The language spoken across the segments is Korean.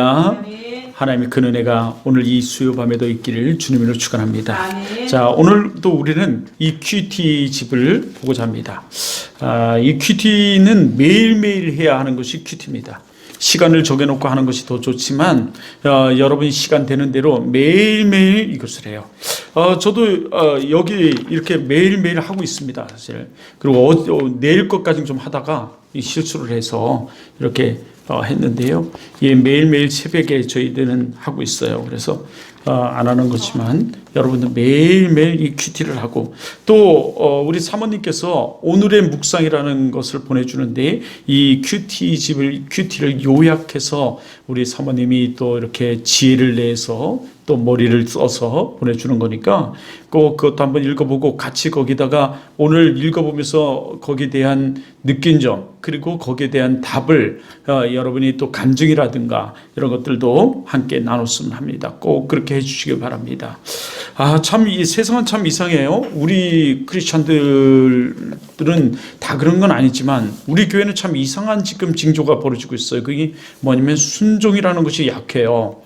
아멘. 하나님의 큰 은혜가 오늘 이 수요 밤에도 있기를 주님으로 축원합니다. 아멘. 자, 오늘도 우리는 이 큐티 집을 보고자 합니다. 이 큐티는 매일매일 해야 하는 것이 큐티입니다. 시간을 정해놓고 하는 것이 더 좋지만 여러분이 시간 되는 대로 매일매일 이것을 해요. 저도 여기 이렇게 매일매일 하고 있습니다, 사실. 그리고 내일 것까지 좀 하다가 실수를 해서 이렇게 했는데요. 예, 매일매일 새벽에 저희들은 하고 있어요. 그래서 안 하는 거지만 여러분들 매일매일 이 큐티를 하고 또 우리 사모님께서 오늘의 묵상이라는 것을 보내주는데 이 큐티를 요약해서 우리 사모님이 또 이렇게 지혜를 내서 또 머리를 써서 보내주는 거니까 꼭 그것도 한번 읽어보고 같이 거기다가 오늘 읽어보면서 거기에 대한 느낀 점 그리고 거기에 대한 답을 여러분이 또 간증이라든가 이런 것들도 함께 나눴으면 합니다. 꼭 그렇게 해주시기 바랍니다. 참 이 세상은 참 이상해요. 우리 크리스천들은 다 그런 건 아니지만 우리 교회는 참 이상한 지금 징조가 벌어지고 있어요. 그게 뭐냐면 순종이라는 것이 약해요.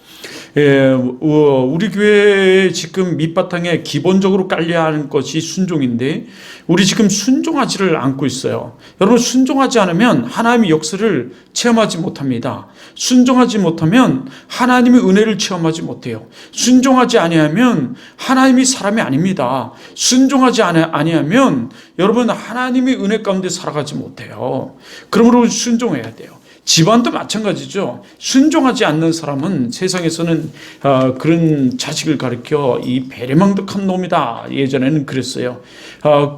예, 우리 교회에 지금 밑바탕에 기본적으로 깔려야 하는 것이 순종인데 우리 지금 순종하지를 않고 있어요. 여러분 순종하지 않으면 하나님의 역사를 체험하지 못합니다. 순종하지 못하면 하나님의 은혜를 체험하지 못해요. 순종하지 아니하면 하나님이 사람이 아닙니다. 순종하지 아니하면 여러분 하나님의 은혜 가운데 살아가지 못해요. 그러므로 순종해야 돼요. 집안도 마찬가지죠. 순종하지 않는 사람은 세상에서는 그런 자식을 가리켜 이 배려망덕한 놈이다. 예전에는 그랬어요.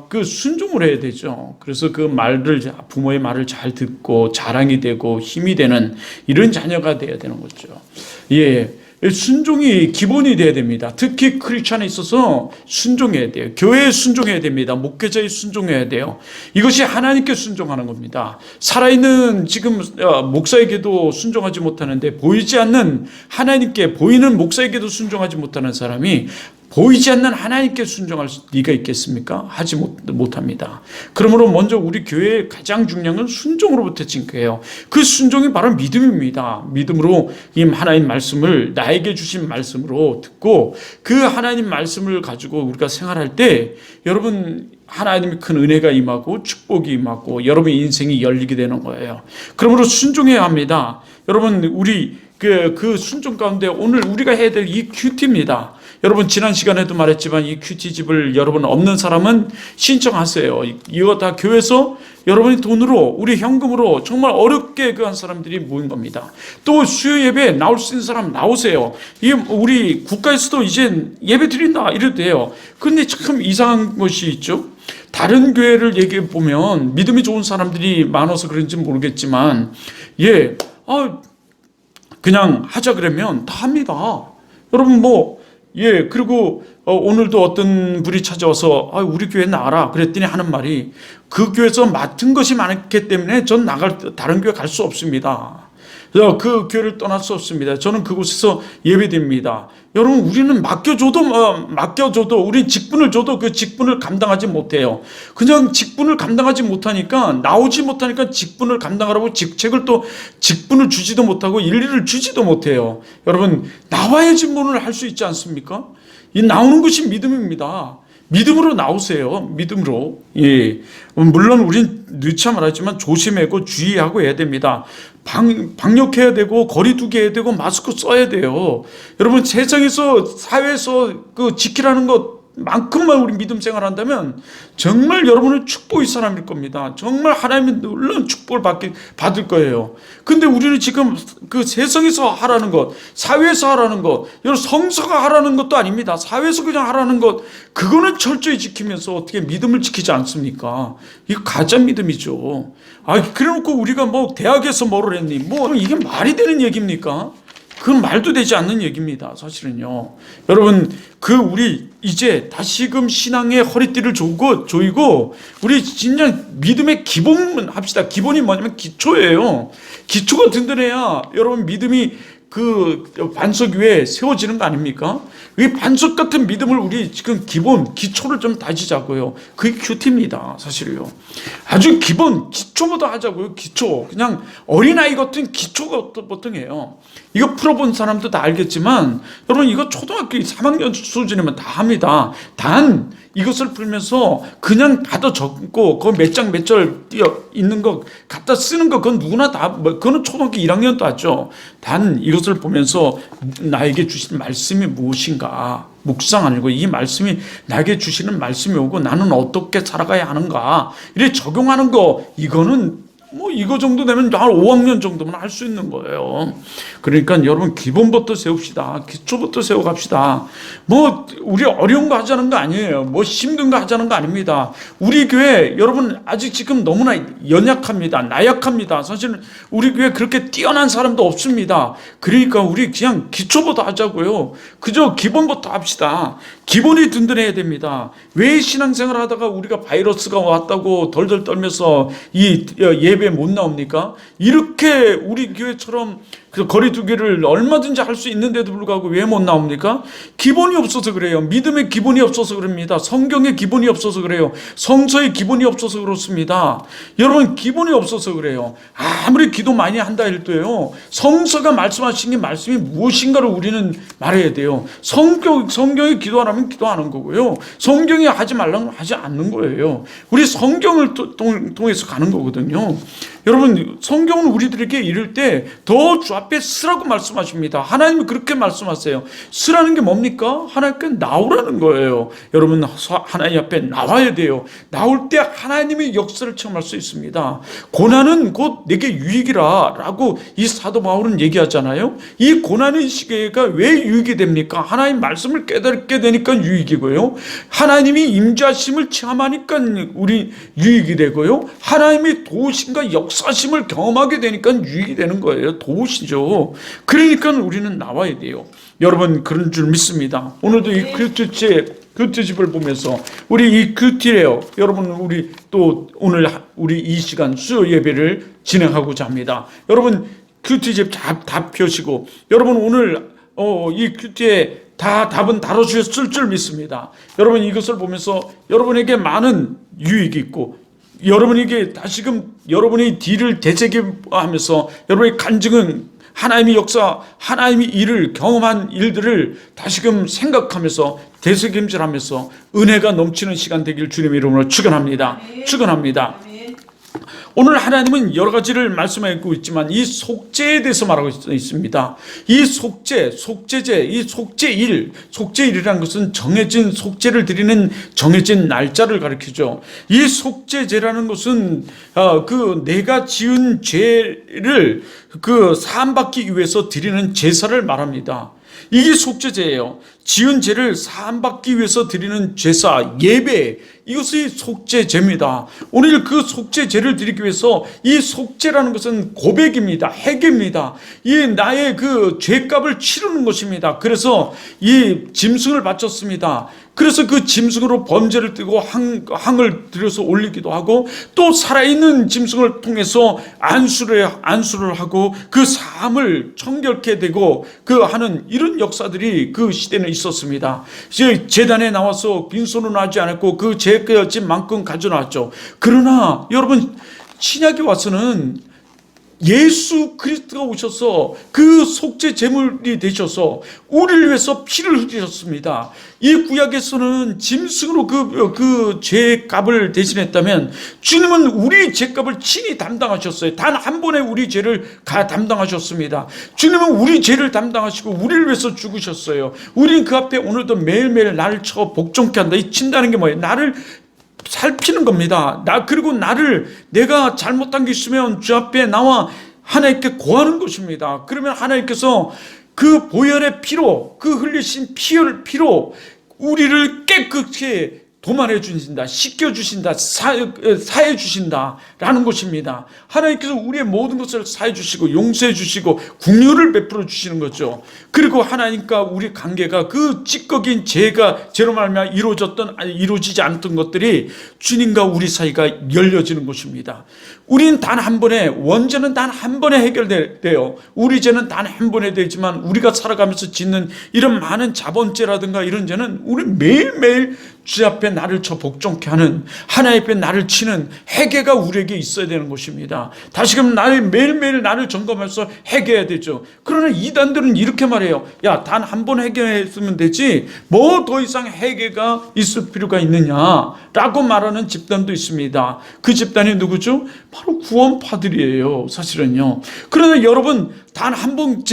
그 순종을 해야 되죠. 그래서 그 말을 부모의 말을 잘 듣고 자랑이 되고 힘이 되는 이런 자녀가 돼야 되는 거죠. 예. 순종이 기본이 돼야 됩니다. 특히 크리스천에 있어서 순종해야 돼요. 교회에 순종해야 됩니다. 목회자에 순종해야 돼요. 이것이 하나님께 순종하는 겁니다. 살아있는 지금 목사에게도 순종하지 못하는데 보이지 않는 하나님께 보이는 목사에게도 순종하지 못하는 사람이 보이지 않는 하나님께 순종할 리가 있겠습니까? 하지 못합니다. 그러므로 먼저 우리 교회의 가장 중요한 건 순종으로부터 징크해요. 그 순종이 바로 믿음입니다. 믿음으로 이 하나님 말씀을 나에게 주신 말씀으로 듣고 그 하나님 말씀을 가지고 우리가 생활할 때 여러분 하나님의 큰 은혜가 임하고 축복이 임하고 여러분의 인생이 열리게 되는 거예요. 그러므로 순종해야 합니다. 여러분 우리 그 순종 가운데 오늘 우리가 해야 될 이 큐티입니다. 여러분 지난 시간에도 말했지만 이 큐티집을 여러분 없는 사람은 신청하세요. 이거 다 교회에서 여러분이 돈으로 우리 현금으로 정말 어렵게 그 한 사람들이 모인 겁니다. 또 수요 예배에 나올 수 있는 사람 나오세요. 이게 우리 국가에서도 이제 예배 드린다 이래도 돼요. 그런데 참 이상한 것이 있죠. 다른 교회를 얘기해 보면 믿음이 좋은 사람들이 많아서 그런지 모르겠지만 그냥 하자 그러면 다 합니다. 여러분 그리고 오늘도 어떤 분이 찾아와서 우리 교회 나와라 그랬더니 하는 말이 그 교회에서 맡은 것이 많기 때문에 전 다른 교회 갈 수 없습니다. 그 교회를 떠날 수 없습니다. 저는 그곳에서 예배드립니다. 여러분 우리는 맡겨줘도 우리 직분을 줘도 그 직분을 감당하지 못해요. 그냥 직분을 감당하지 못하니까 나오지 못하니까 직분을 감당하라고 직분을 주지도 못하고 일일을 주지도 못해요. 여러분 나와야지 뭐를 할 수 있지 않습니까? 이 나오는 것이 믿음입니다. 믿음으로 나오세요. 믿음으로. 예. 물론 우린 늦자 말하지만 조심하고 주의하고 해야 됩니다. 방역해야 되고 거리 두기 해야 되고 마스크 써야 돼요. 여러분 세상에서 사회에서 그 지키라는 것만큼만 우리 믿음 생활한다면 정말 여러분은 축복의 사람일 겁니다. 정말 하나님의 놀라운 축복을 받을 거예요. 근데 우리는 지금 그 세상에서 하라는 것, 사회에서 하라는 것, 여러분 성서가 하라는 것도 아닙니다. 사회에서 그냥 하라는 것, 그거는 철저히 지키면서 어떻게 믿음을 지키지 않습니까? 이거 가짜 믿음이죠. 그래놓고 우리가 대학에서 뭐를 했니? 이게 말이 되는 얘기입니까? 그건 말도 되지 않는 얘기입니다. 사실은요. 여러분, 우리 이제 다시금 신앙의 허리띠를 조이고, 우리 진짜 믿음의 기본 합시다. 기본이 뭐냐면 기초예요. 기초가 든든해야 여러분 믿음이 그 반석 위에 세워지는 거 아닙니까? 이 반석 같은 믿음을 우리 지금 기본 기초를 좀 다지자고요. 그게 큐티입니다. 사실요. 아주 기본 기초부터 하자고요. 기초. 그냥 어린아이 같은 기초가 보통이에요. 이거 풀어본 사람도 다 알겠지만 여러분 이거 초등학교 3학년 수준이면 다 합니다. 단 이것을 풀면서 그냥 받아 적고 그 몇 장 몇 절 띄어 있는 거 갖다 쓰는 거 그건 누구나 다 그거는 초등학교 1학년도 하죠. 단 이것을 보면서 나에게 주신 말씀이 무엇인가 묵상 아니고 이 말씀이 나에게 주시는 말씀이 오고 나는 어떻게 살아가야 하는가 이렇게 적용하는 거 이거는 뭐 이거 정도 되면 한 5학년 정도면 할 수 있는 거예요. 그러니까 여러분 기본부터 세웁시다. 기초부터 세워갑시다. 뭐 우리 어려운 거 하자는 거 아니에요. 뭐 힘든 거 하자는 거 아닙니다. 우리 교회 여러분 아직 지금 너무나 연약합니다. 나약합니다. 사실은 우리 교회 그렇게 뛰어난 사람도 없습니다. 그러니까 우리 그냥 기초부터 하자고요. 그저 기본부터 합시다. 기본이 든든해야 됩니다. 왜 신앙생활 하다가 우리가 바이러스가 왔다고 덜덜 떨면서 이 예배 못 나옵니까? 이렇게 우리 교회처럼 그 거리두기를 얼마든지 할 수 있는데도 불구하고 왜 못 나옵니까? 기본이 없어서 그래요. 믿음의 기본이 없어서 그럽니다. 성경의 기본이 없어서 그래요. 성서의 기본이 없어서 그렇습니다. 여러분 기본이 없어서 그래요. 아무리 기도 많이 한다 해도요. 성서가 말씀하신 게 말씀이 무엇인가를 우리는 말해야 돼요. 성경이 기도하라면 기도하는 거고요. 성경이 하지 말라면 하지 않는 거예요. 우리 성경을 통해서 가는 거거든요. 여러분 성경은 우리들에게 이럴 때 더 주 앞에 쓰라고 말씀하십니다. 하나님이 그렇게 말씀하세요. 쓰라는 게 뭡니까? 하나님께 나오라는 거예요. 여러분 하나님 앞에 나와야 돼요. 나올 때 하나님의 역사를 체험할 수 있습니다. 고난은 곧 내게 유익이라 라고 이 사도 바울은 얘기하잖아요. 이 고난의 시계가 왜 유익이 됩니까? 하나님 말씀을 깨닫게 되니까 유익이고요. 하나님이 임자심을 체험하니까 우리 유익이 되고요. 하나님이 도우심과 역사심을 경험하게 되니까 유익이 되는 거예요. 도우시죠. 그러니까 우리는 나와야 돼요. 여러분 그런 줄 믿습니다. 오늘도 이 큐티집을 보면서 우리 이 큐티래요. 여러분 우리 또 오늘 우리 이 시간 수요 예배를 진행하고자 합니다. 여러분 큐티집 다 펴시고 여러분 오늘 이 큐티에 다 답은 다뤄주셨을 줄 믿습니다. 여러분 이것을 보면서 여러분에게 많은 유익이 있고 여러분에게 다시금 여러분의 뒤를 되새김하면서 여러분의 간증은 하나님의 역사, 하나님의 일을 경험한 일들을 다시금 생각하면서 되새김질하면서 은혜가 넘치는 시간 되길 주님의 이름으로 축원합니다. 축원합니다. 오늘 하나님은 여러 가지를 말씀하고 있지만 이 속죄에 대해서 말하고 있습니다. 이 속죄제, 이 속죄일이라는 것은 정해진 속죄를 드리는 정해진 날짜를 가리키죠. 이 속죄제라는 것은 내가 지은 죄를 사함받기 위해서 드리는 제사를 말합니다. 이게 속죄제예요. 지은 죄를 사함받기 위해서 드리는 제사, 예배, 이것이 속죄제입니다. 오늘 그 속죄제를 드리기 위해서 이 속죄라는 것은 고백입니다. 회개입니다. 이 나의 그 죄값을 치르는 것입니다. 그래서 이 짐승을 바쳤습니다. 그래서 그 짐승으로 범죄를 띠고 항을 들여서 올리기도 하고 또 살아있는 짐승을 통해서 안수를 하고 그 사함을 청결케 되고 하는 이런 역사들이 그 시대는 있었습니다. 제단에 나와서 빈손으로 하지 않았고 그 죄값진 만큼 가져나왔죠. 그러나 여러분 신약에 와서는 예수 그리스도가 오셔서 그 속죄 제물이 되셔서 우리를 위해서 피를 흘리셨습니다. 이 구약에서는 짐승으로 그 죄값을 대신했다면 주님은 우리 죄값을 친히 담당하셨어요. 단 한 번에 우리 죄를 담당하셨습니다. 주님은 우리 죄를 담당하시고 우리를 위해서 죽으셨어요. 우리는 그 앞에 오늘도 매일매일 나를 쳐 복종케 한다. 이 친다는 게 뭐예요? 나를 살피는 겁니다. 그리고 내가 잘못한 게 있으면 주 앞에 나와 하나님께 고하는 것입니다. 그러면 하나님께서 그 보혈의 피로, 그 흘리신 피로 우리를 깨끗이 도만해 주신다, 씻겨 주신다, 사해 주신다라는 것입니다. 하나님께서 우리의 모든 것을 사해 주시고 용서해 주시고 긍휼을 베풀어 주시는 거죠. 그리고 하나님과 우리 관계가 그 찌꺼긴 죄로 말미암아 이루어지지 않던 것들이 주님과 우리 사이가 열려지는 것입니다. 우리는 단 한 번에, 원죄는 단 한 번에 해결돼요. 우리 죄는 단 한 번에 되지만 우리가 살아가면서 짓는 이런 많은 자본죄라든가 이런 죄는 우리 매일매일 주 앞에 나를 쳐 복종케 하는, 하나님 앞에 나를 치는 회개가 우리에게 있어야 되는 것입니다. 다시금 매일매일 나를 점검해서 회개해야 되죠. 그러나 이단들은 이렇게 말해요. 야, 단 한 번 회개했으면 되지 뭐 더 이상 회개가 있을 필요가 있느냐라고 말하는 집단도 있습니다. 그 집단이 누구죠? 바로 구원파들이에요, 사실은요. 그러나 여러분, 단 한 번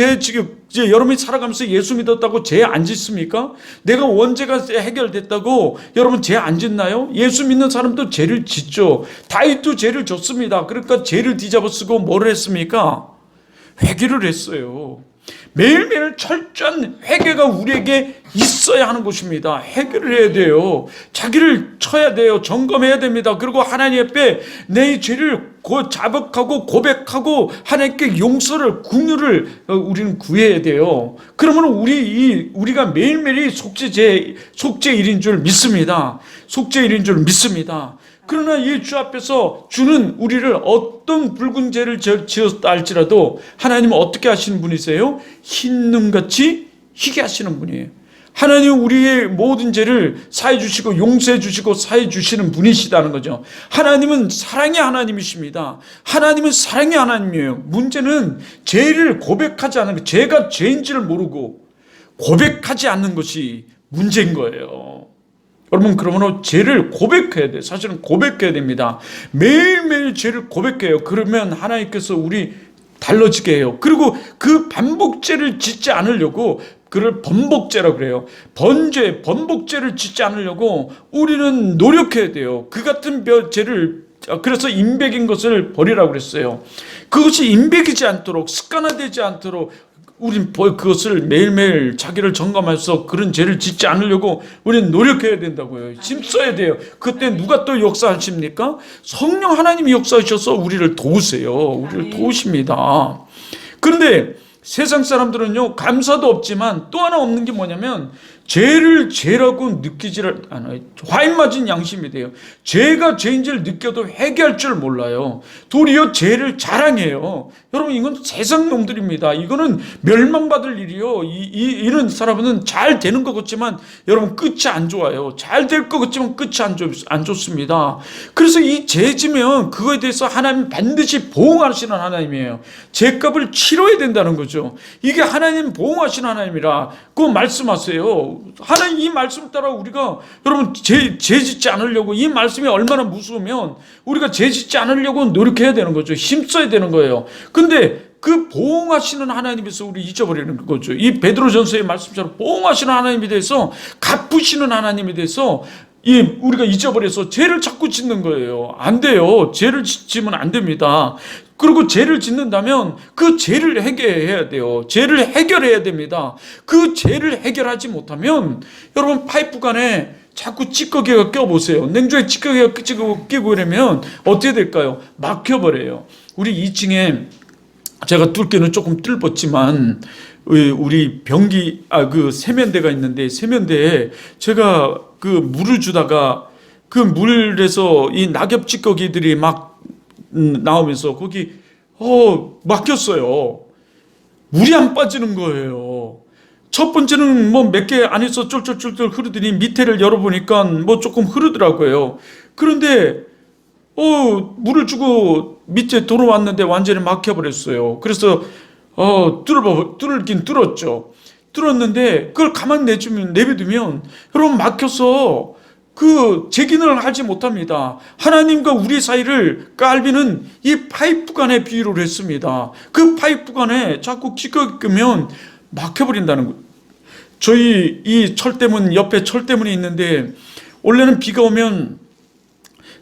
여러분이 살아가면서 예수 믿었다고 죄 안 짓습니까? 내가 원죄가 해결됐다고 여러분 죄 안 짓나요? 예수 믿는 사람도 죄를 짓죠. 다윗도 죄를 졌습니다. 그러니까 죄를 뒤잡아쓰고 뭐를 했습니까? 회개를 했어요. 매일매일 철저한 회개가 우리에게 있어야 하는 것입니다. 회개를 해야 돼요. 자기를 쳐야 돼요. 점검해야 됩니다. 그리고 하나님 앞에 내 죄를 자복하고 고백하고 하나님께 용서를, 긍휼을 우리는 구해야 돼요. 그러면 우리가 매일매일이 속죄일인 줄 믿습니다. 속죄일인 줄 믿습니다. 그러나 이 주 앞에서 주는 우리를 어떤 붉은 죄를 지었다 할지라도 하나님은 어떻게 하시는 분이세요? 흰눈같이 희게 하시는 분이에요. 하나님은 우리의 모든 죄를 사해 주시고 용서해 주시고 사해 주시는 분이시다는 거죠. 하나님은 사랑의 하나님이십니다. 하나님은 사랑의 하나님이에요. 문제는 죄를 고백하지 않는 것, 죄가 죄인지를 모르고 고백하지 않는 것이 문제인 거예요. 여러분, 그러면 죄를 고백해야 돼요. 사실은 고백해야 됩니다. 매일매일 죄를 고백해요. 그러면 하나님께서 우리 달라지게 해요. 그리고 그 반복죄를 짓지 않으려고, 그를 번복죄라고 그래요. 번복죄를 짓지 않으려고 우리는 노력해야 돼요. 그 같은 죄를, 그래서 인백인 것을 버리라고 그랬어요. 그것이 인백이지 않도록, 습관화되지 않도록 우린 그것을 매일매일 자기를 점검해서 그런 죄를 짓지 않으려고 우리는 노력해야 된다고요. 힘써야 돼요. 그때 누가 또 역사하십니까? 성령 하나님이 역사하셔서 우리를 도우세요. 우리를 도우십니다. 그런데 세상 사람들은요, 감사도 없지만 또 하나 없는 게 뭐냐면 죄를 죄라고 느끼지를 않아요. 화인 맞은 양심이 돼요. 죄가 죄인지를 느껴도 회개할 줄 몰라요. 도리어 죄를 자랑해요. 여러분, 이건 세상 놈들입니다. 이거는 멸망받을 일이요. 이런 사람은 잘 되는 것 같지만 여러분, 끝이 안 좋아요. 잘 될 것 같지만 끝이 안 좋습니다. 그래서 이 죄 지면 그거에 대해서 하나님 반드시 보응하시는 하나님이에요. 죄값을 치러야 된다는 거죠. 이게 하나님 보응하시는 하나님이라 그 말씀하세요. 하나님 이 말씀 따라 우리가, 여러분, 죄 짓지 않으려고, 이 말씀이 얼마나 무서우면 우리가 죄 짓지 않으려고 노력해야 되는 거죠. 힘써야 되는 거예요. 근데 그 보응하시는 하나님에서 우리 잊어버리는 거죠. 이 베드로전서의 말씀처럼 보응하시는 하나님에 대해서, 갚으시는 하나님에 대해서 우리가 잊어버려서 죄를 자꾸 짓는 거예요. 안 돼요. 죄를 짓으면 안 됩니다. 그리고 죄를 짓는다면 그 죄를 해결해야 돼요. 죄를 해결해야 됩니다. 그 죄를 해결하지 못하면 여러분, 파이프관에 자꾸 찌꺼기가 껴보세요. 냉조에 찌꺼기가 끼고 이러면 어떻게 될까요? 막혀버려요. 우리 2층에 제가 뚫기는 조금 뚫었지만 우리 그 세면대가 있는데, 세면대에 제가 그 물을 주다가 그 물에서 이 낙엽 찌꺼기들이 막 나오면서 거기 막혔어요. 물이 안 빠지는 거예요. 첫 번째는 뭐 몇 개 안에서 쫄쫄쫄쫄 흐르더니 밑에를 열어보니까 뭐 조금 흐르더라고요. 그런데 물을 주고 밑에 들어왔는데 완전히 막혀버렸어요. 그래서 뚫긴 뚫었죠. 뚫었는데 그걸 가만 내비두면 여러분, 막혀서 그 재기능을 하지 못합니다. 하나님과 우리 사이를 깔비는 이 파이프관에 비유를 했습니다. 그 파이프관에 자꾸 찌꺼기 끄면 막혀버린다는 거예요. 저희 이 철대문 옆에 철대문이 있는데, 원래는 비가 오면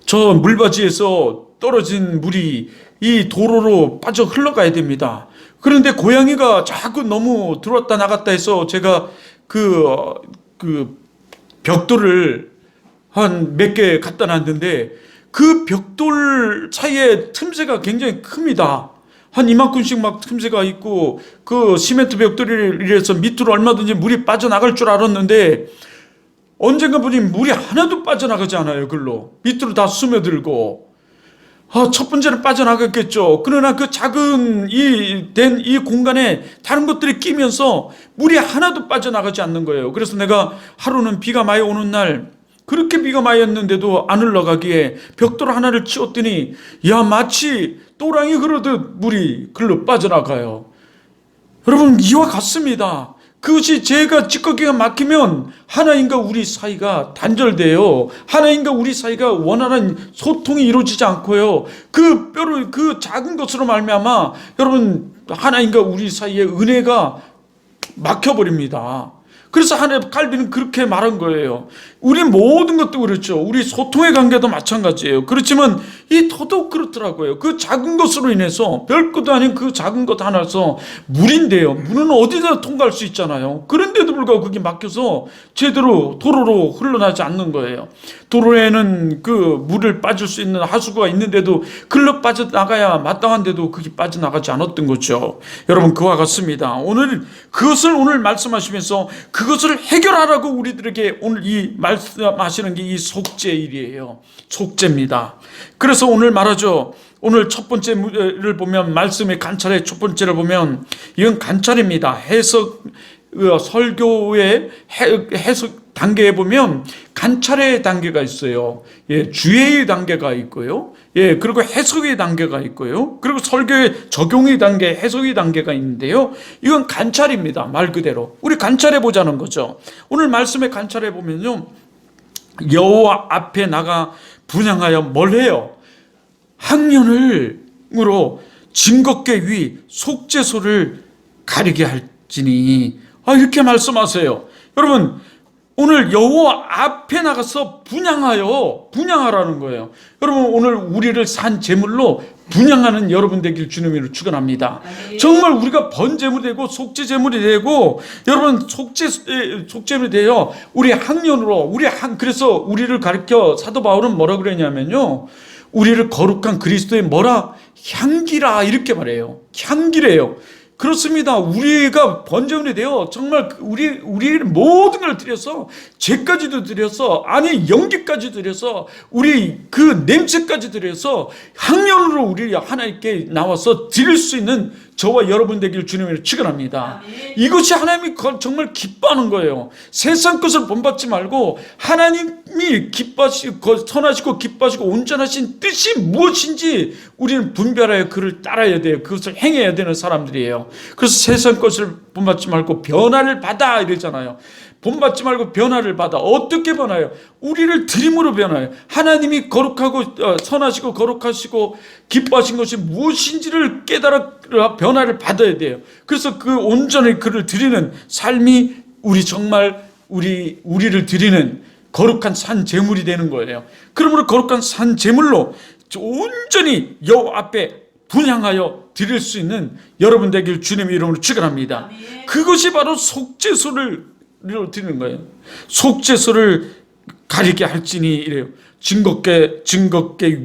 저 물바지에서 떨어진 물이 이 도로로 빠져 흘러가야 됩니다. 그런데 고양이가 자꾸 너무 들어왔다 나갔다 해서 제가 그 벽돌을 한 몇 개 갖다 놨는데 그 벽돌 사이에 틈새가 굉장히 큽니다. 한 이만큼씩 막 틈새가 있고 그 시멘트 벽돌을 이래서 밑으로 얼마든지 물이 빠져나갈 줄 알았는데 언젠가 보니 물이 하나도 빠져나가지 않아요. 글로 밑으로 다 스며들고 첫 번째는 빠져나갔겠죠. 그러나 그 작은 이 공간에 다른 것들이 끼면서 물이 하나도 빠져나가지 않는 거예요. 그래서 내가 하루는 비가 많이 오는 날 그렇게 비가 많이 왔는데도 안 흘러가기에 벽돌 하나를 치웠더니 마치 또랑이 흐르듯 물이 글로 빠져나가요. 여러분, 이와 같습니다. 그것이 제가 찌꺼기가 막히면 하나님과 우리 사이가 단절돼요. 하나님과 우리 사이가 원활한 소통이 이루어지지 않고요. 그 작은 것으로 말미암아 여러분 하나님과 우리 사이의 은혜가 막혀버립니다. 그래서 칼빈은 그렇게 말한 거예요. 우리 모든 것도 그렇죠. 우리 소통의 관계도 마찬가지예요. 그렇지만 더더욱 그렇더라고요. 그 작은 것으로 인해서 별것도 아닌 그 작은 것 하나서 물인데요. 물은 어디다 통과할 수 있잖아요. 그런데도 불구하고 그게 막혀서 제대로 도로로 흘러나지 않는 거예요. 도로에는 그 물을 빠질 수 있는 하수구가 있는데도 글로 빠져나가야 마땅한데도 그게 빠져나가지 않았던 거죠. 여러분, 그와 같습니다. 그것을 오늘 말씀하시면서 그것을 해결하라고 우리들에게 오늘 이 말씀하시는 게 이 속죄일이에요. 속죄입니다. 그래서 오늘 말하죠. 오늘 첫 번째를 보면 말씀의 관찰의 첫 번째를 보면 이건 관찰입니다. 설교의 해석 단계에 보면 관찰의 단계가 있어요. 주의의 단계가 있고요. 그리고 해석의 단계가 있고요. 그리고 설교의 적용의 단계, 해석의 단계가 있는데요. 이건 관찰입니다. 말 그대로. 우리 관찰해 보자는 거죠. 오늘 말씀에 관찰해 보면요. 여호와 앞에 나가 분향하여 뭘 해요? 학년으로 증거궤 위 속죄소를 가리게 할지니 이렇게 말씀하세요. 여러분, 오늘 여호와 앞에 나가서 분향하라는 거예요. 여러분, 오늘 우리를 산 제물로 분향하는 여러분 되길 주님으로 축원합니다. 정말 우리가 번제물이 되고 속죄제물이 되고 여러분 속죄물이 되어 우리 학년으로 그래서 우리를 가르쳐 사도 바울은 뭐라 그러냐면요. 우리를 거룩한 그리스도의 향기라 이렇게 말해요. 향기래요. 그렇습니다. 우리가 번제물이 되어 정말 우리 모든 걸 드려서 죄까지도 드려서 연기까지 드려서 우리 그 냄새까지 드려서 향연으로 우리 하나님께 나와서 드릴 수 있는 저와 여러분 되길 주님으로 축원합니다. 이것이 하나님이 정말 기뻐하는 거예요. 세상 것을 본받지 말고 하나님이 기뻐하시고 선하시고 기뻐하시고 온전하신 뜻이 무엇인지 우리는 분별하여 그를 따라야 돼요. 그것을 행해야 되는 사람들이에요. 그래서 세상 것을 본받지 말고 변화를 받아 이러잖아요. 본받지 말고 변화를 받아. 어떻게 변화요? 우리를 드림으로 변화요. 하나님이 거룩하고 선하시고 거룩하시고 기뻐하신 것이 무엇인지를 깨달아 변화를 받아야 돼요. 그래서 그 온전히 그를 드리는 삶이 우리를 드리는 거룩한 산 제물이 되는 거예요. 그러므로 거룩한 산 제물로 온전히 여호와 앞에 분향하여 드릴 수 있는 여러분 되길 주님의 이름으로 축원합니다. 그것이 바로 속죄소를 드리는 거예요. 속죄소를 가리게 할지니 이래요. 증거궤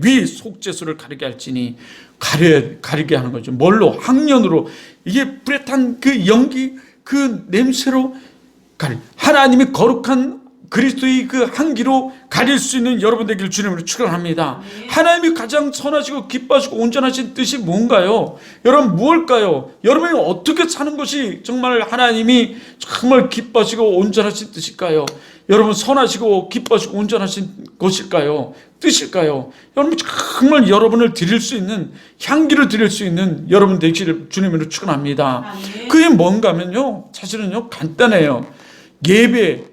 위 속죄소를 가리게 할지니 가리게 하는 거죠. 뭘로? 학년으로. 이게 불에 탄 그 연기, 그 냄새로 하나님이 거룩한 그리스도의 그 향기로 가릴 수 있는 여러분 되길 주님으로 축원합니다. 하나님이 가장 선하시고 기뻐하시고 온전하신 뜻이 뭔가요? 여러분 무엇일까요? 여러분이 어떻게 사는 것이 정말 하나님이 정말 기뻐하시고 온전하신 뜻일까요? 여러분 선하시고 기뻐하시고 온전하신 것일까요? 뜻일까요? 여러분 정말 여러분을 드릴 수 있는 향기를 드릴 수 있는 여러분 되기를 주님으로 축원합니다. 그게 뭔가 하면요, 사실은요 간단해요. 예배,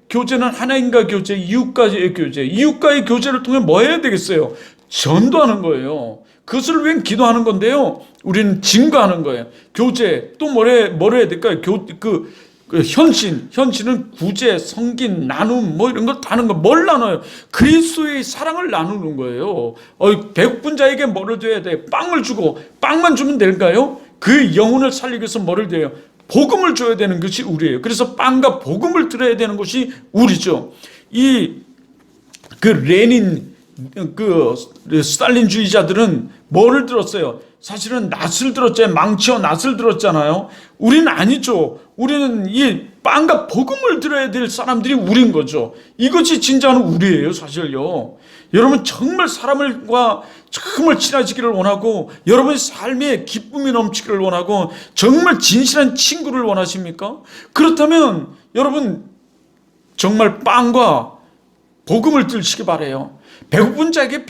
교제는 하나님과 교제, 이웃과의 교제. 이웃과의 교제를 통해 뭐 해야 되겠어요? 전도하는 거예요. 그것을 위해 기도하는 건데요. 우리는 증거하는 거예요. 교제, 또 뭘 해야 될까요? 현신은 구제, 성긴, 나눔, 이런 거 다른 거 뭘 나눠요? 그리스도의 사랑을 나누는 거예요. 배고픈 자에게 뭐를 줘야 돼? 빵을 주고, 빵만 주면 될까요? 그 영혼을 살리기 위해서 뭐를 줘요? 복음을 줘야 되는 것이 우리예요. 그래서 빵과 복음을 들어야 되는 것이 우리죠. 이 그 레닌 그 스탈린주의자들은 뭐를 들었어요? 사실은 낫을 들었잖아요. 망치와 낫을 들었잖아요. 우리는 아니죠. 우리는 이 빵과 복음을 들어야 될 사람들이 우린 거죠. 이것이 진짜는 우리예요, 사실요. 여러분 정말 사람과 정말 친해지기를 원하고 여러분의 삶에 기쁨이 넘치기를 원하고 정말 진실한 친구를 원하십니까? 그렇다면 여러분 정말 빵과 복음을 들으시기 바라요. 배고픈 자에게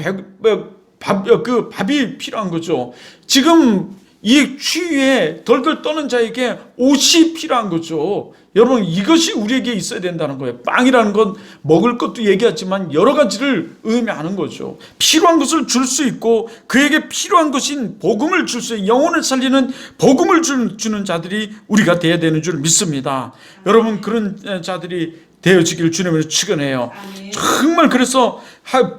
밥이 필요한 거죠. 지금 이 추위에 덜덜 떠는 자에게 옷이 필요한 거죠. 여러분 이것이 우리에게 있어야 된다는 거예요. 빵이라는 건 먹을 것도 얘기하지만 여러 가지를 의미하는 거죠. 필요한 것을 줄 수 있고 그에게 필요한 것인 복음을 줄 수 있는 영혼을 살리는 복음을 주는 자들이 우리가 되어야 되는 줄 믿습니다. 여러분 그런 자들이 되어지기를 주님으로 축원해요. 정말 그래서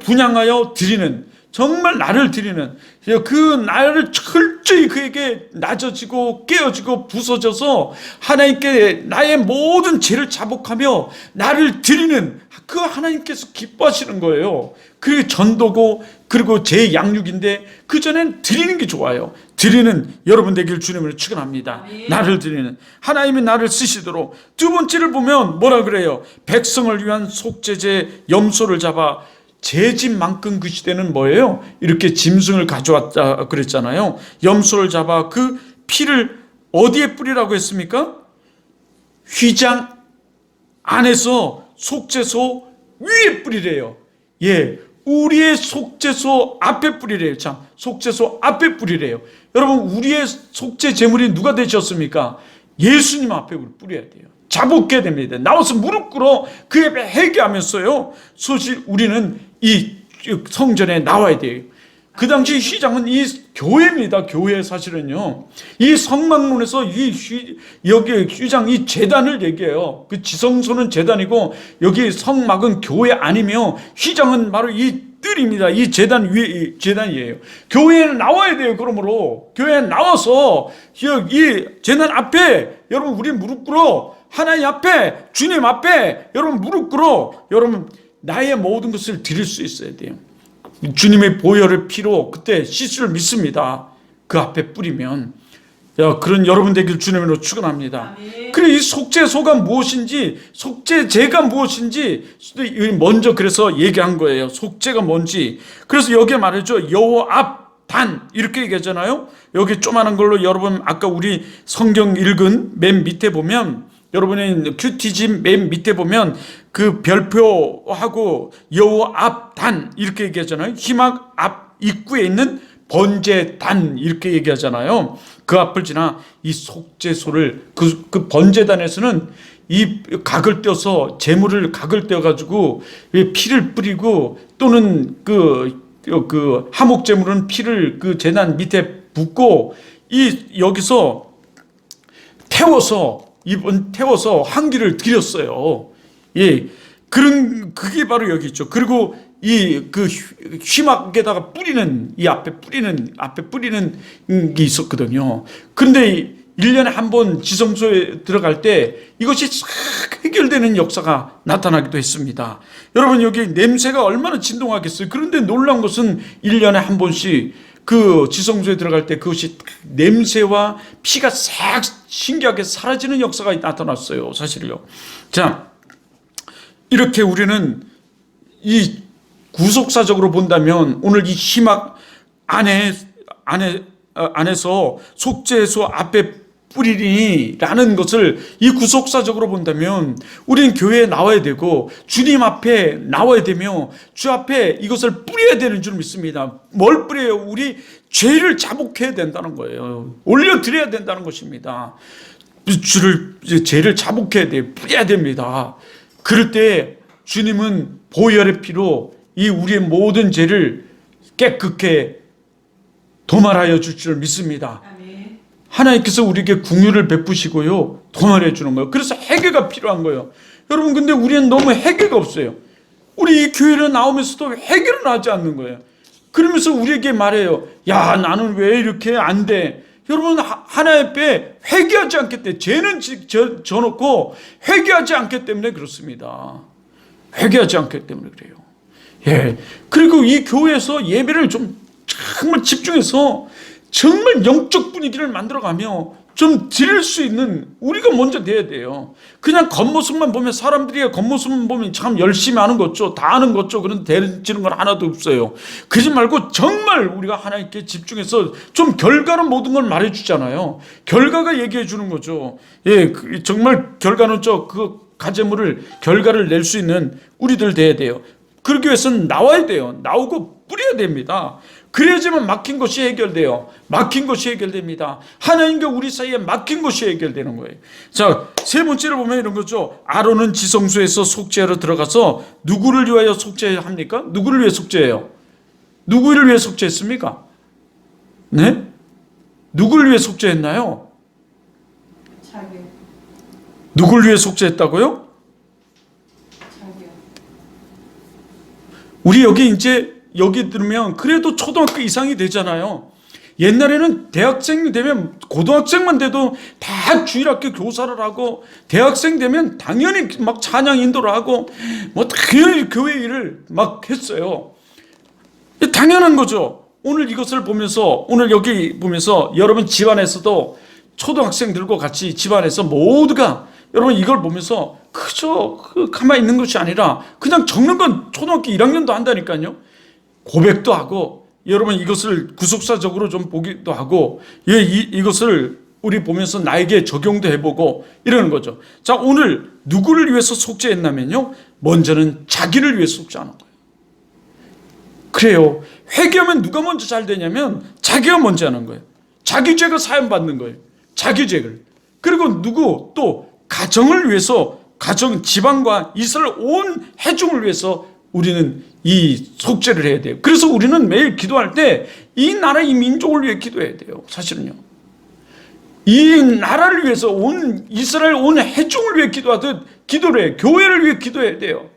분양하여 드리는 정말 나를 드리는 그 나를 철저히 그에게 낮아지고 깨어지고 부서져서 하나님께 나의 모든 죄를 자복하며 나를 드리는 그 하나님께서 기뻐하시는 거예요. 그게 전도고 그리고 제 양육인데 그 전엔 드리는 게 좋아요. 드리는 여러분 되길 주님을 축원합니다. 나를 드리는 하나님이 나를 쓰시도록. 두 번째를 보면 뭐라 그래요? 백성을 위한 속죄제 염소를 잡아 제짐만큼 그 시대는 뭐예요? 이렇게 짐승을 가져왔다 그랬잖아요. 염소를 잡아 그 피를 어디에 뿌리라고 했습니까? 휘장 안에서 속죄소 위에 뿌리래요. 예, 우리의 속죄소 앞에 뿌리래요. 참, 속죄소 앞에 뿌리래요. 여러분 우리의 속죄 제물이 누가 되셨습니까? 예수님 앞에 뿌려야 돼요. 자복해야 됩니다. 나와서 무릎 꿇어 그 앞에 회개하면서요. 사실 우리는 이 성전에 나와야 돼요. 그 당시 휘장은 이 교회입니다. 교회 사실은요. 이 성막문에서 여기 휘장 이 제단을 얘기해요. 그 지성소는 제단이고 여기 성막은 교회 아니며 휘장은 바로 이 뜰입니다. 이 제단 위에 제단이에요. 교회에 나와야 돼요. 그러므로 교회에 나와서 이 제단 앞에 여러분 우리 무릎 꿇어 하나님 앞에 주님 앞에 여러분 무릎 꿇어 여러분 나의 모든 것을 드릴 수 있어야 돼요. 주님의 보혈을 피로 그때 씻을 믿습니다. 그 앞에 뿌리면 그런 여러분 되길 주님으로 축원합니다. 그리고 이 속죄소가 무엇인지 속죄제가 무엇인지 먼저 그래서 얘기한 거예요. 속죄가 뭔지. 그래서 여기에 말하죠. 여호와 앞 단 이렇게 얘기하잖아요. 여기 조그마한 걸로 여러분 아까 우리 성경 읽은 맨 밑에 보면 여러분의 큐티집 맨 밑에 보면 그 별표하고 여호와 앞 단 이렇게 얘기하잖아요. 희막 앞 입구에 있는 번제단 이렇게 얘기하잖아요. 그 앞을 지나 이 속죄소를 그 번제단에서는 이 각을 떼어서 제물을 각을 떼어 가지고 피를 뿌리고 또는 그 하목 제물은 피를 그 제단 밑에 붓고 여기서 태워서 한기를 드렸어요. 예. 그게 바로 여기 있죠. 그리고 그 휘막에다가 뿌리는 앞에 뿌리는 게 있었거든요. 그런데 1년에 한 번 지성소에 들어갈 때 이것이 싹 해결되는 역사가 나타나기도 했습니다. 여러분 여기 냄새가 얼마나 진동하겠어요. 그런데 놀라운 것은 1년에 한 번씩 그 지성소에 들어갈 때 그것이 냄새와 피가 싹 신기하게 사라지는 역사가 나타났어요. 사실요. 자, 이렇게 우리는 이 구속사적으로 본다면 오늘 이 희막 안에서 속죄소 앞에 뿌리리라는 것을 이 구속사적으로 본다면 우리는 교회에 나와야 되고 주님 앞에 나와야 되며 주 앞에 이것을 뿌려야 되는 줄 믿습니다. 뭘 뿌려요? 우리 죄를 자복해야 된다는 거예요. 올려드려야 된다는 것입니다. 죄를 자복해야 돼요. 뿌려야 됩니다. 그럴 때 주님은 보혈의 피로 이 우리의 모든 죄를 깨끗게 도말하여 줄 줄 믿습니다. 하나님께서 우리에게 긍휼을 베푸시고요 도말해 주는 거예요. 그래서 회개가 필요한 거예요. 여러분 근데 우리는 너무 회개가 없어요. 우리 이 교회를 나오면서도 회개를 하지 않는 거예요. 그러면서 우리에게 말해요. 야 나는 왜 이렇게 안 돼. 여러분 하나님 앞에 회개하지 않기 때문에 죄는 져놓고 회개하지 않기 때문에 그렇습니다. 회개하지 않기 때문에 그래요. 예. 그리고 이 교회에서 예배를 좀 정말 집중해서 정말 영적 분위기를 만들어가며 좀 드릴 수 있는 우리가 먼저 돼야 돼요. 그냥 겉모습만 보면, 사람들이 겉모습만 보면 참 열심히 하는 거죠. 다 하는 거죠. 그런데 되지는 건 하나도 없어요. 그러지 말고 정말 우리가 하나님께 집중해서 좀 결과는 모든 걸 말해주잖아요. 결과가 얘기해 주는 거죠. 예, 정말 결과는 그 가재물을 결과를 낼 수 있는 우리들 돼야 돼요. 그러기 위해서는 나와야 돼요. 나오고 뿌려야 됩니다. 그래야지만 막힌 것이 해결돼요. 막힌 것이 해결됩니다. 하나님과 우리 사이에 막힌 것이 해결되는 거예요. 자, 세 번째로 보면 이런 거죠. 아론은 지성소에서 속죄하러 들어가서 누구를 위하여 속죄합니까? 누구를 위해 속죄해요? 누구를 위해 속죄했습니까? 네? 누구를 위해 속죄했나요? 자기요. 누구를 위해 속죄했다고요? 자기요. 우리 여기 들으면 그래도 초등학교 이상이 되잖아요. 옛날에는 대학생 되면, 고등학생만 돼도 다 주일학교 교사를 하고, 대학생 되면 당연히 막 찬양 인도를 하고, 뭐 당연히 교회 일을 막 했어요. 당연한 거죠. 오늘 이것을 보면서, 오늘 여기 보면서 여러분 집안에서도 초등학생들과 같이 집안에서 모두가 여러분 이걸 보면서 그저 가만히 있는 것이 아니라 그냥 적는 건 초등학교 1학년도 한다니까요. 고백도 하고, 여러분 이것을 구속사적으로 좀 보기도 하고, 이것을 우리 보면서 나에게 적용도 해보고 이러는 거죠. 자, 오늘 누구를 위해서 속죄했냐면요, 먼저는 자기를 위해서 속죄하는 거예요. 그래요. 회개하면 누가 먼저 잘 되냐면 자기가 먼저 하는 거예요. 자기 죄가 사함받는 거예요. 자기 죄를. 그리고 또 가정을 위해서, 가정, 지방과 이스라엘 온 회중을 위해서 우리는 이 속죄를 해야 돼요. 그래서 우리는 매일 기도할 때 이 나라, 이 민족을 위해 기도해야 돼요. 사실은요. 이 나라를 위해서, 온 이스라엘 온 회중을 위해 기도하듯 기도를 해요. 교회를 위해 기도해야 돼요.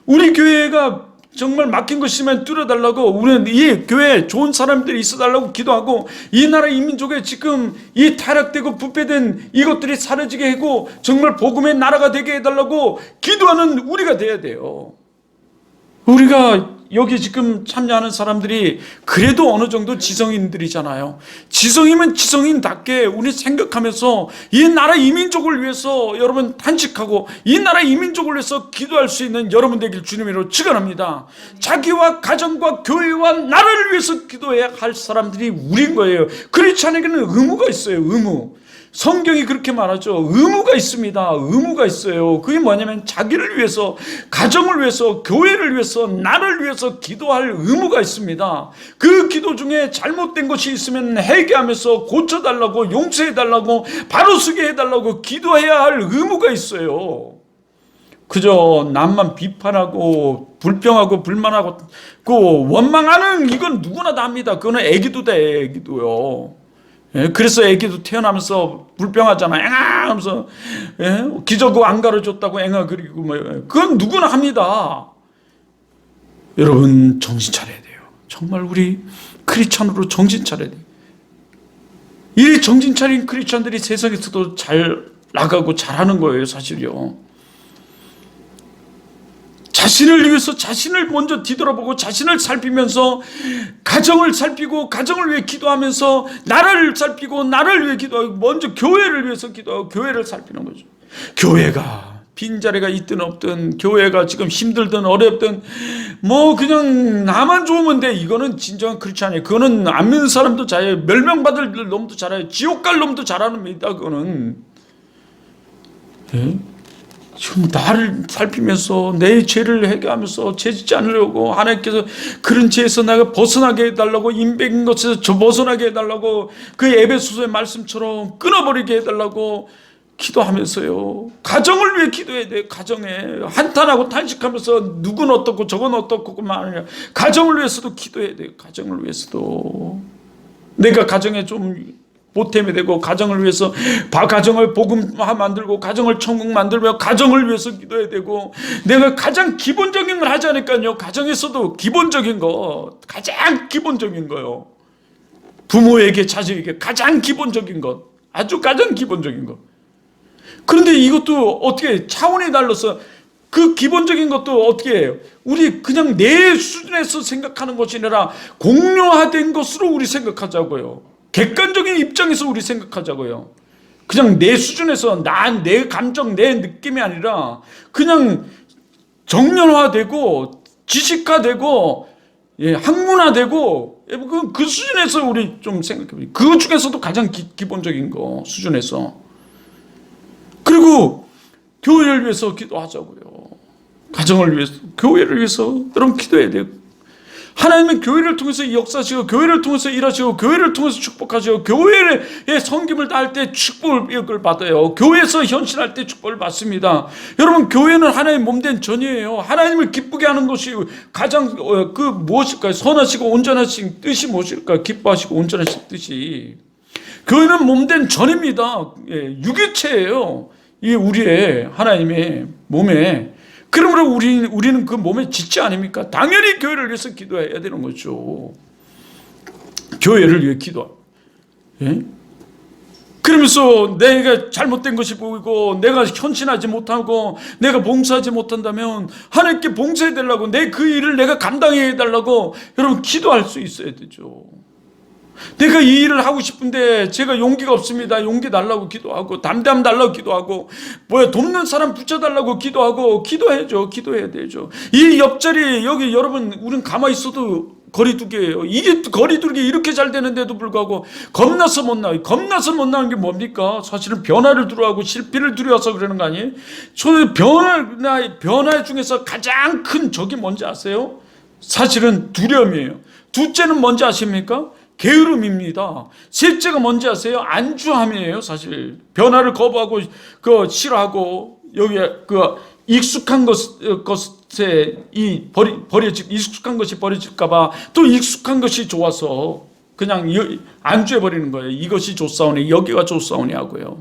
우리 교회가 정말 막힌 것 있으면 뚫어달라고, 우리는 이 교회에 좋은 사람들이 있어달라고 기도하고, 이 나라 이 민족에 지금 이 타락되고 부패된 이것들이 사라지게 하고 정말 복음의 나라가 되게 해달라고 기도하는 우리가 돼야 돼요. 우리가 여기 지금 참여하는 사람들이 그래도 어느 정도 지성인들이잖아요. 지성이면 지성인답게 우리 생각하면서 이 나라 이민족을 위해서 여러분 탄식하고, 이 나라 이민족을 위해서 기도할 수 있는 여러분 되길 주님으로 축원합니다. 자기와 가정과 교회와 나라를 위해서 기도해야 할 사람들이 우리인 거예요. 크리스찬에게는 의무가 있어요. 의무. 성경이 그렇게 말하죠. 의무가 있습니다. 의무가 있어요. 그게 뭐냐면 자기를 위해서, 가정을 위해서, 교회를 위해서, 나를 위해서 기도할 의무가 있습니다. 그 기도 중에 잘못된 것이 있으면 회개하면서 고쳐달라고, 용서해달라고, 바로서게 해달라고 기도해야 할 의무가 있어요. 그저 남만 비판하고 불평하고 불만하고 그 원망하는, 이건 누구나 다 합니다. 그거는 애기도 돼, 애기도요. 예, 그래서 애기도 태어나면서 불평하잖아. 앵아 하면서, 예? 기저귀 안 가르쳤다고 앵아 그리고 뭐, 그건 누구나 합니다. 여러분 정신 차려야 돼요. 정말 우리 크리스찬으로 정신 차려야 돼요. 이 정신 차린 크리스찬들이 세상에서도 잘 나가고 잘하는 거예요, 사실요. 자신을 위해서 자신을 먼저 뒤돌아보고 자신을 살피면서 가정을 살피고, 가정을 위해 기도하면서 나라를 살피고, 나를 위해 기도하고, 먼저 교회를 위해서 기도하고 교회를 살피는 거죠. 교회가 빈자리가 있든 없든, 교회가 지금 힘들든 어렵든 뭐 그냥 나만 좋으면 돼, 이거는 진정한 크리스찬이에요. 그거는 안 믿는 사람도 잘해요. 멸명받을 놈도 잘해요. 지옥 갈 놈도 잘합니다. 그거는. 예? 지금 나를 살피면서 내 죄를 해결하면서 죄 짓지 않으려고, 하나님께서 그런 죄에서 내가 벗어나게 해달라고, 인백인 것에서 저 벗어나게 해달라고, 그 에베소서의 말씀처럼 끊어버리게 해달라고 기도하면서요. 가정을 위해 기도해야 돼요. 가정에 한탄하고 탄식하면서 누군 어떻고 저건 어떻고 그만 아니라 가정을 위해서도 기도해야 돼요. 가정을 위해서도. 내가 가정에 좀 보탬이 되고, 가정을 위해서 가정을 복음화 만들고, 가정을 천국 만들며 가정을 위해서 기도해야 되고, 내가 가장 기본적인 걸 하지 않을까요? 가정에서도 기본적인 거, 가장 기본적인 거요. 부모에게 자식에게 가장 기본적인 것, 아주 가장 기본적인 것. 그런데 이것도 어떻게 차원이 달라서 그 기본적인 것도 어떻게 해요? 우리 그냥 내 수준에서 생각하는 것이 아니라 공유화된 것으로 우리 생각하자고요. 객관적인 입장에서 우리 생각하자고요. 그냥 내 수준에서 내 감정, 내 느낌이 아니라 그냥 정렬화되고 지식화되고 학문화되고 그 수준에서 우리 좀 생각해보세요. 그 중에서도 가장 기본적인 거 수준에서. 그리고 교회를 위해서 기도하자고요. 가정을 위해서, 교회를 위해서 여러분 기도해야 돼요. 하나님은 교회를 통해서 역사하시고 교회를 통해서 일하시고 교회를 통해서 축복하시고 교회의 섬김을 다할 때 축복을 받아요. 교회에서 헌신할 때 축복을 받습니다. 여러분 교회는 하나님의 몸된 전이에요. 하나님을 기쁘게 하는 것이 가장 무엇일까요? 선하시고 온전하신 뜻이 무엇일까요? 기뻐하시고 온전하신 뜻이. 교회는 몸된 전입니다. 유기체예요. 이 우리의 하나님의 몸에. 그러므로 우리는 그 몸의 지체 아닙니까? 당연히 교회를 위해서 기도해야 되는 거죠. 교회를 위해 기도. 그러면서 내가 잘못된 것이 보이고 내가 헌신하지 못하고 내가 봉사하지 못한다면 하나님께 봉사해 달라고 내 그 일을 내가 감당해 달라고 여러분 기도할 수 있어야 되죠. 내가 이 일을 하고 싶은데 제가 용기가 없습니다. 용기 달라고 기도하고 담대함 달라고 기도하고 돕는 사람 붙여달라고 기도하고 기도해야죠. 기도해야 되죠. 이 옆자리 여기 여러분 우린 가만히 있어도 거리두기예요. 이게 거리두기 이렇게 잘 되는데도 불구하고 겁나서 못 나와요. 겁나서 못 나오는 게 뭡니까? 사실은 변화를 두려워하고 실패를 두려워서 그러는 거 아니에요? 저는 변화 중에서 가장 큰 적이 뭔지 아세요? 사실은 두려움이에요. 둘째는 뭔지 아십니까? 게으름입니다. 셋째가 뭔지 아세요? 안주함이에요. 사실 변화를 거부하고 싫어하고 여기 익숙한 것에 익숙한 것이 버려질까봐 또 익숙한 것이 좋아서 그냥 안주해 버리는 거예요. 이것이 좋사오니 여기가 좋사오니 하고요.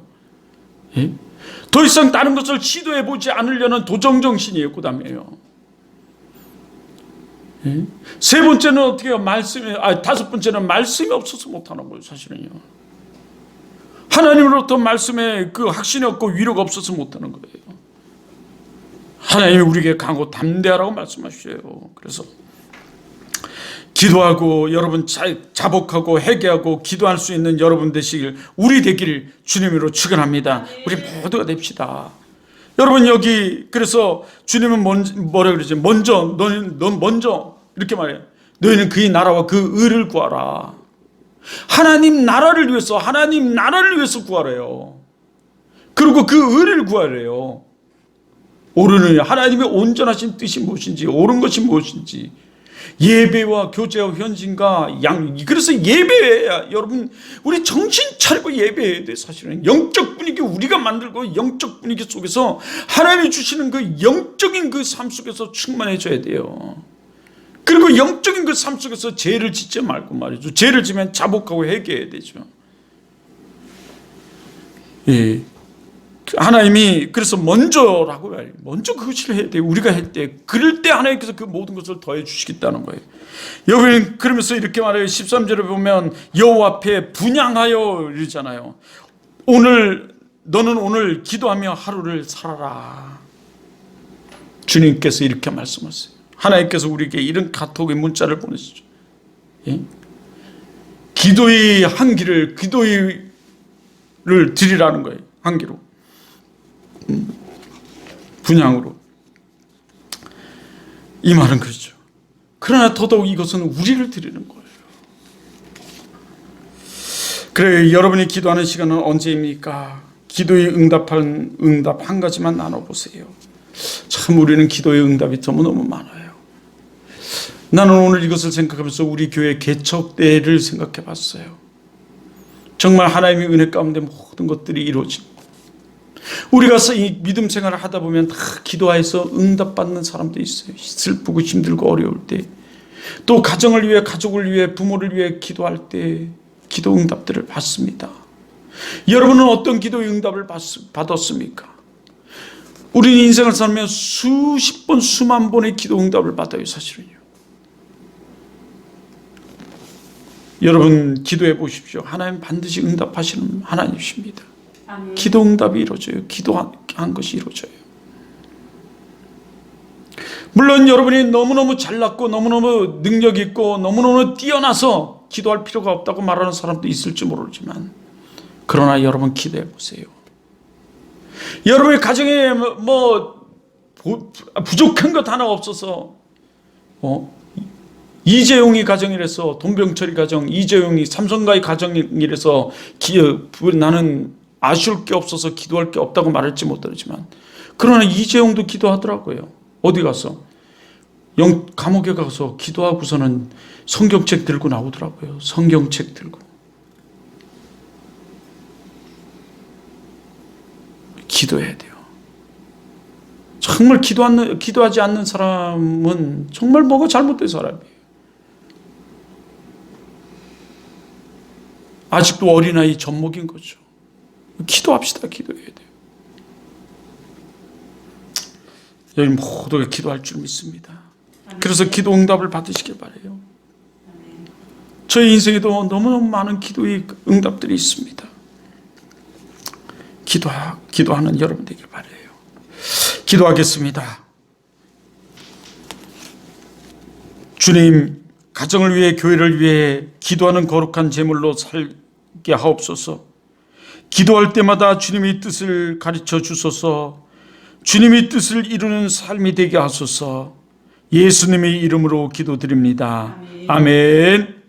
더 이상 다른 것을 시도해 보지 않으려는 도정정신이에요. 그다음에요. 세 번째는 어떻게 해요? 다섯 번째는 말씀이 없어서 못하는 거예요. 사실은요. 하나님으로부터 말씀에 그 확신이 없고 위로가 없어서 못하는 거예요. 하나님이 우리에게 강하고 담대하라고 말씀하셔요. 그래서 기도하고 여러분 자복하고 회개하고 기도할 수 있는 여러분 되시길 우리 되기를 주님으로 축원합니다. 우리 모두가 됩시다. 여러분 여기 그래서 주님은 뭐라 그러지? 넌 먼저 이렇게 말해요. 너희는 그의 나라와 그 의를 구하라. 하나님 나라를 위해서 구하래요. 그리고 그 의를 구하래요. 옳은 하나님의 온전하신 뜻이 무엇인지 옳은 것이 무엇인지 예배와 교제와 헌신과 그래서 예배해야 여러분 우리 정신 차리고 예배해야 돼. 사실은 영적 분위기 우리가 만들고 영적 분위기 속에서 하나님이 주시는 그 영적인 그 삶 속에서 충만해져야 돼요. 그리고 영적인 그 삶 속에서 죄를 짓지 말고 말이죠. 죄를 지면 자복하고 회개해야 되죠. 하나님이 그래서 먼저라고 해요. 먼저 그것을 해야 돼요. 우리가 할 때 그럴 때 하나님께서 그 모든 것을 더해 주시겠다는 거예요. 여기는 그러면서 이렇게 말해요. 13절에 보면 여호와 앞에 분향하여 이러잖아요. 너는 오늘 기도하며 하루를 살아라. 주님께서 이렇게 말씀하세요. 하나님께서 우리에게 이런 카톡의 문자를 보내시죠. 기도의 한기를 드리라는 거예요. 한기로. 분향으로. 이 말은 그렇죠. 그러나 더더욱 이것은 우리를 드리는 거예요. 그래 여러분이 기도하는 시간은 언제입니까? 기도의 응답 한 가지만 나눠보세요. 참 우리는 기도의 응답이 너무너무 많아요. 나는 오늘 이것을 생각하면서 우리 교회 개척 때를 생각해 봤어요. 정말 하나님의 은혜 가운데 모든 것들이 이루어집니다. 우리가 이 믿음 생활을 하다 보면 다 기도하여서 응답받는 사람도 있어요. 슬프고 힘들고 어려울 때, 또 가정을 위해 가족을 위해 부모를 위해 기도할 때 기도 응답들을 받습니다. 여러분은 어떤 기도의 응답을 받았습니까? 우리는 인생을 살면 수십 번 수만 번의 기도 응답을 받아요. 사실은요. 여러분 기도해 보십시오. 하나님 반드시 응답하시는 하나님이십니다. 아멘. 기도 응답이 이루어져요. 기도한 것이 이루어져요. 물론 여러분이 너무너무 잘났고 너무너무 능력 있고 너무너무 뛰어나서 기도할 필요가 없다고 말하는 사람도 있을지 모르지만, 그러나 여러분 기도해 보세요. 여러분의 가정에 부족한 것 하나 없어서 이재용이 가정이라서, 동병철이 가정, 이재용이 삼성가의 가정이라서 나는 아쉬울 게 없어서 기도할 게 없다고 말할지 못하지만, 그러나 이재용도 기도하더라고요. 어디 가서 감옥에 가서 기도하고서는 성경책 들고 나오더라고요. 성경책 들고. 기도해야 돼요. 정말 기도하지 않는 사람은 정말 뭐가 잘못된 사람이에요. 아직도 어린아이 젖먹인 거죠. 기도합시다. 기도해야 돼요. 여기 모두가 기도할 줄 믿습니다. 그래서 기도 응답을 받으시길 바라요. 저희 인생에도 너무너무 많은 기도의 응답들이 있습니다. 기도하는 여러분 되길 바라요. 기도하겠습니다. 주님, 가정을 위해, 교회를 위해 기도하는 거룩한 제물로 살게 하옵소서. 기도할 때마다 주님의 뜻을 가르쳐 주소서. 주님의 뜻을 이루는 삶이 되게 하소서. 예수님의 이름으로 기도드립니다. 아멘.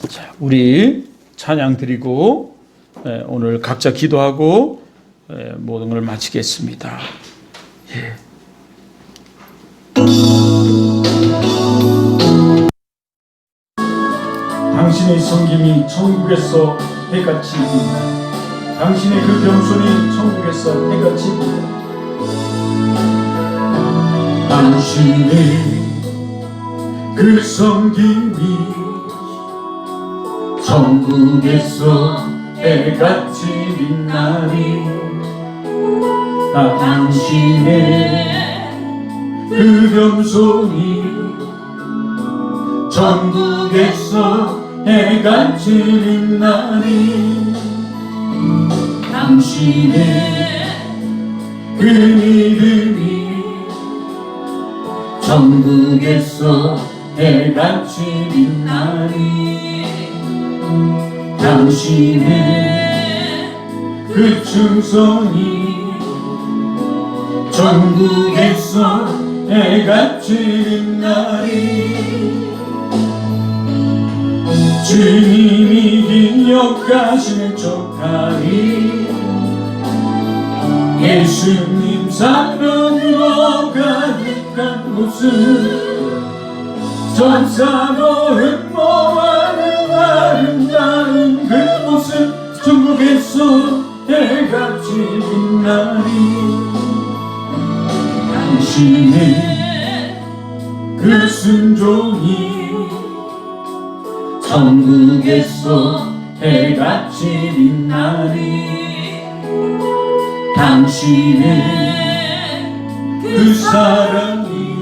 자, 우리 찬양 드리고 오늘 각자 기도하고 모든 걸 마치겠습니다. 예. 당신의 섬김이 천국에서 해같이 빛나. 당신의 그 겸손이 천국에서 해같이 빛나. 당신의 그 섬김이 천국에서 해같이 빛나니. 당신의 그 겸손이 천국에서 해같이 빛나니. 당신의 그 믿음이 천국에서 해같이 빛나니. 당신의 그 충성이 천국에서 해같이 빛나니. 주님이 기억하시는 족하리. 예수님 사랑으로 가득한 곳은 전사로 흠모하는 아름다운 그곳은 천국에서 해같이 빛나리. 당신의 그 순종이 천국에서 해같이 빛나리. 당신의 그 사랑이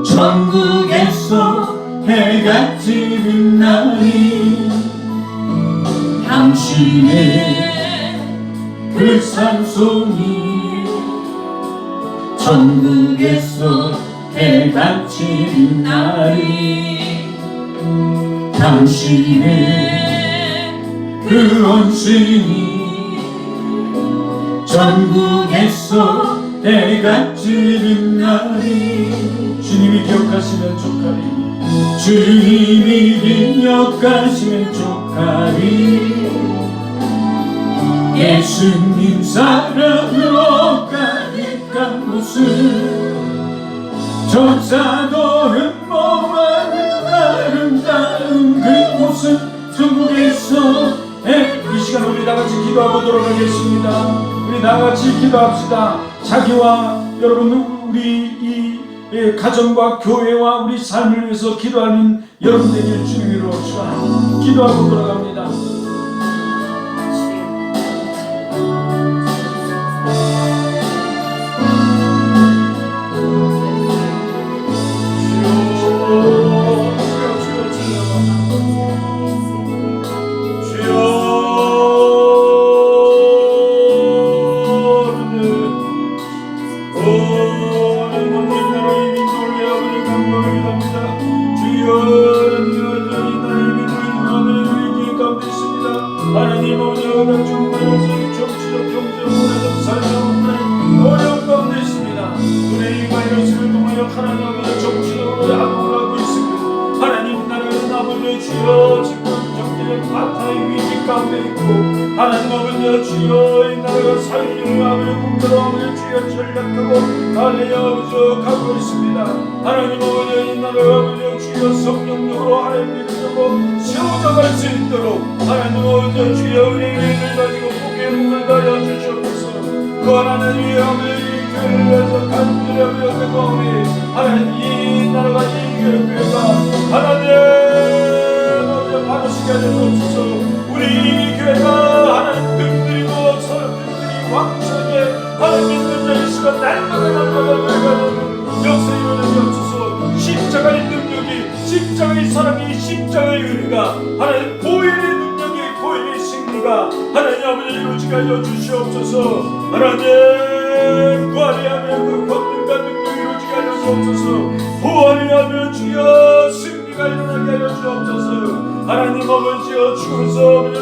천국에서 해같이 빛나리. 당신의 그 찬송이 천국에서 해같이 빛나리. 당신의 그 언신이 전국에서 해같이 빛나리. 주님이 기억하시면 족하리. 주님이 기억하시면 족하리. 예수님 사랑으로 가득한 곳은 전사도 흠모하는 아름다운 그곳은 전국에서. 이 시간 우리 다같이 기도하고 돌아가겠습니다. 우리 다같이 기도합시다. 자기와 여러분, 우리 이 가정과 교회와 우리 삶을 위해서 기도하는 여러분 되길 주님으로 축원합니다. 기도하고 돌아갑니다. 주여 하나님 아버지 각종 정치적 경제적 문화적 사회적 어려운 가운데 있습니다. 우리 이 바이러스를 통하여 하나님 아버지 정치적으로 야동을 하고 있습니다. 하나님 나라는 아버지 주여 지금 경제적 바타의 위기 가운데 있고 하나님 아버지 주여 이 나라가 사회적으로 아버지 국가로 아버지 주여 전략하고 하나님 아버지 가고 있습니다. 하나님 아버지 이 나라가 아버지 주여 성령적으로 하나님 믿음으로 세워져갈 수 있도록 하나님 아버지 주여 은혜를 가지고 복의 눈을 가려 주시옵소서. 그 하나님 아버지 교회를 위해서 간절히 아버지 마음이 하나님 이 나라가 이 교회가 하나님 아버지 바르시게 하옵소서. 우리 교회가 하나님 든든히고 든든히 왕성하게 하나님 믿는 자의 수가 날마다 늘어가는 역사에 일어나게 없어서 십자가의 능력이 십자가의 사랑이 십자가의 은혜가 하나님 보혈의 능력이 보혈의 승리가 하나님 아버지 이루어지게 하여 주시옵소서. 하나님 부활이 하며 그 권능과 능력이 이루어지게 하여 주옵소서. 부활이 하며 주여 승리가 일어나게 하여 주옵소서. 하나님 아버지여 죽어서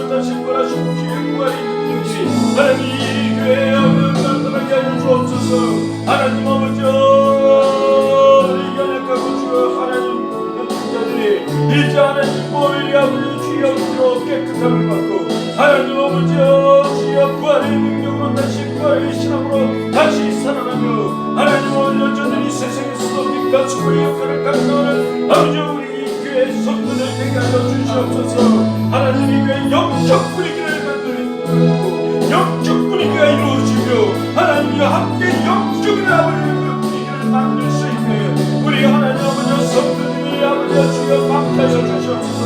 다시 부활하신 주의 부활의 능력이 하나님 이 교회에 나타나게 하여 주옵소서. 하나님 아버지여 이겨내가고 주여 하나님 자들이 이제 하나님 보혈이 아버지 주여 주여 깨끗함을 받고 하나님 아버지여 주여 부활의 능력으로 다시 부활의 신앙으로 다시 살아나며 하나님 아버지 저들이 세상에서도 빛과 축복의 역할을 감당하는 아버지 우리 이 교회 성도들 되게 하여 주시옵소서. 하나님 이 교회 영적 분위기를 만들고 영적 분위기가 이루어지며 하나님과 함께 영적인 아버지 그 분위기를 만들 수 있는 우리 하나님 아버지 성도들이 아버지 주여 막하여 주시옵소서.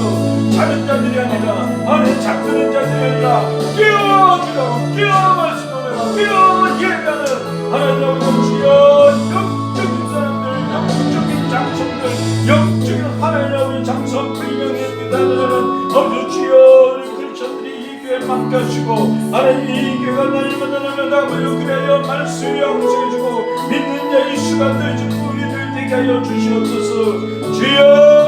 작은 자들이 아니라 하나님 작은 자들이 아니라 깨어주라고 깨어 말씀하며 깨어 예배하는 하나님 아버지 주여 영적인 사람들 영적인 장성들 영적인 하나님 아버지 장성 불명의 믿음을 아버지 주여 우리 크리스천들이 이 교회에 맡겨주시고 하나님 이 교회가 날마다 날마다 아버지 그래야 말씀을 양성해주고 믿는 자의 수가 되어주고 우리들 되게 하여 주시옵소서. 주여